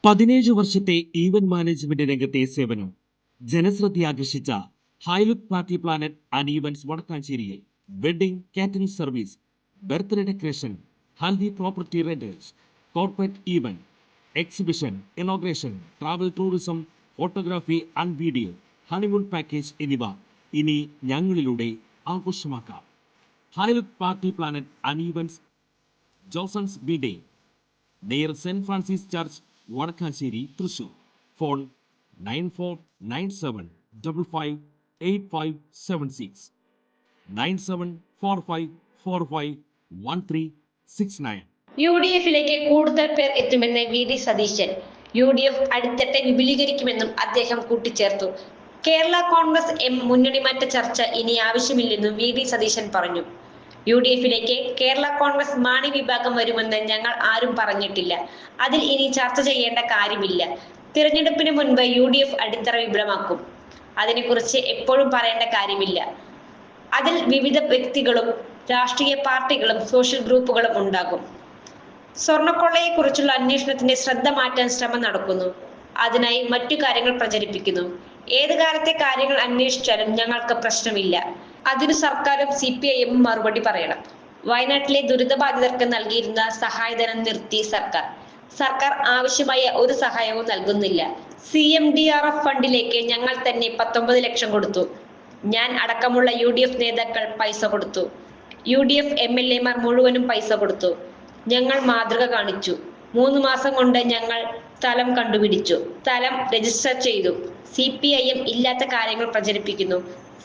17 വർഷത്തെ event management രംഗത്തെ സേവനം ജനശ്രദ്ധയാകർഷിച്ച high look party planet and events വടക്കാഞ്ചേരിയിൽ wedding catering service, birthday decoration, haldi property rentals, corporate event, exhibition, inauguration, travel tourism, photography and video, honeymoon package എന്നിവ ഇനി ഞങ്ങളിലൂടെ ആഘോഷമാക്കാം. High look party planet and events, Johnsons B near സെന്റ് Francis church, Vadakkanchery, Thrissur. Phone 9497558576 9745451369. UDF-ലേക്ക് കൂടുതൽ പേർ എത്തുമെന്ന് വി.ഡി. സതീശൻ. UDF അടിത്തട്ടെ വിപുലീകരിക്കുമെന്നും അദ്ദേഹം കൂട്ടിച്ചേർത്തു. കേരള കോൺഗ്രസ് എം മുന്നണി മാറ്റ ചർച്ച ഇനി ആവശ്യമില്ലെന്നും വി.ഡി. സതീശൻ പറഞ്ഞു. UDF-ലേക്ക് കേരള കോൺഗ്രസ് മാണി വിഭാഗം വരുമെന്ന് ഞങ്ങൾ ആരും പറഞ്ഞിട്ടില്ല. അതിൽ ഇനി ചർച്ച ചെയ്യേണ്ട കാര്യമില്ല. തിരഞ്ഞെടുപ്പിന് മുൻപ് UDF അടിത്തറ വിപുലമാക്കും. അതിനെക്കുറിച്ച് എപ്പോഴും പറയേണ്ട കാര്യമില്ല. അതിൽ വിവിധ വ്യക്തികളും രാഷ്ട്രീയ പാർട്ടികളും സോഷ്യൽ ഗ്രൂപ്പുകളും ഉണ്ടാകും. സ്വർണ്ണക്കൊള്ളയെക്കുറിച്ചുള്ള അന്വേഷണത്തിന്റെ ശ്രദ്ധ മാറ്റാൻ ശ്രമം നടക്കുന്നു. അതിനായി മറ്റു കാര്യങ്ങൾ പ്രചരിപ്പിക്കുന്നു. ഏത് കാലത്തെ കാര്യങ്ങൾ അന്വേഷിച്ചാലും ഞങ്ങൾക്ക് പ്രശ്നമില്ല. അതിന് സർക്കാരും CPIM മറുപടി പറയണം. വയനാട്ടിലെ ദുരിതബാധിതർക്ക് നൽകിയിരുന്ന സഹായധനം നിർത്തി സർക്കാർ ആവശ്യമായ ഒരു സഹായവും നൽകുന്നില്ല. CMDRF ഫണ്ടിലേക്ക് ഞങ്ങൾ തന്നെ 19 ലക്ഷം കൊടുത്തു. ഞാൻ അടക്കമുള്ള UDF നേതാക്കൾ പൈസ കൊടുത്തു. UDF MLA-മാർ മുഴുവനും പൈസ കൊടുത്തു. ഞങ്ങൾ മാതൃക കാണിച്ചു. 3 മാസം കൊണ്ട് ഞങ്ങൾ സ്ഥലം കണ്ടുപിടിച്ചു. സ്ഥലം രജിസ്റ്റർ ചെയ്തു. CPIM ഇല്ലാത്ത കാര്യങ്ങൾ പ്രചരിപ്പിക്കുന്നു.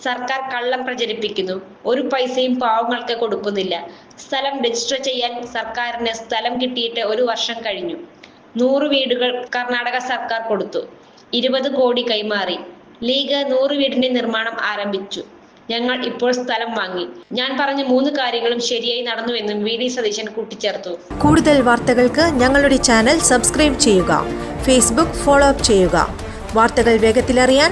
സർക്കാർ കള്ളം പ്രചരിപ്പിക്കുന്നു. ഒരു പൈസയും പാവങ്ങൾക്ക് കൊടുക്കുന്നില്ല. സ്ഥലം രജിസ്റ്റർ ചെയ്യാൻ സർക്കാരിന് സ്ഥലം കിട്ടിയിട്ട് 1 വർഷം കഴിഞ്ഞു. 100 വീടുകൾ കർണാടക സർക്കാർ കൊടുത്തു. 20 കോടി കൈമാറി. ലീഗ് 100 വീടിന്റെ നിർമ്മാണം ആരംഭിച്ചു. ഞങ്ങൾ ഇപ്പോൾ സ്ഥലം വാങ്ങി. ഞാൻ പറഞ്ഞ 3 കാര്യങ്ങളും ശരിയായി നടന്നുവെന്നും വി.ഡി. സതീശൻ കൂട്ടിച്ചേർത്തു. കൂടുതൽ വാർത്തകൾക്ക് ഞങ്ങളുടെ ചാനൽ സബ്സ്ക്രൈബ് ചെയ്യുക. ഫേസ്ബുക്ക് ഫോളോ അപ്പ് ചെയ്യുക. വാർത്തകൾ വേഗത്തിലറിയാൻ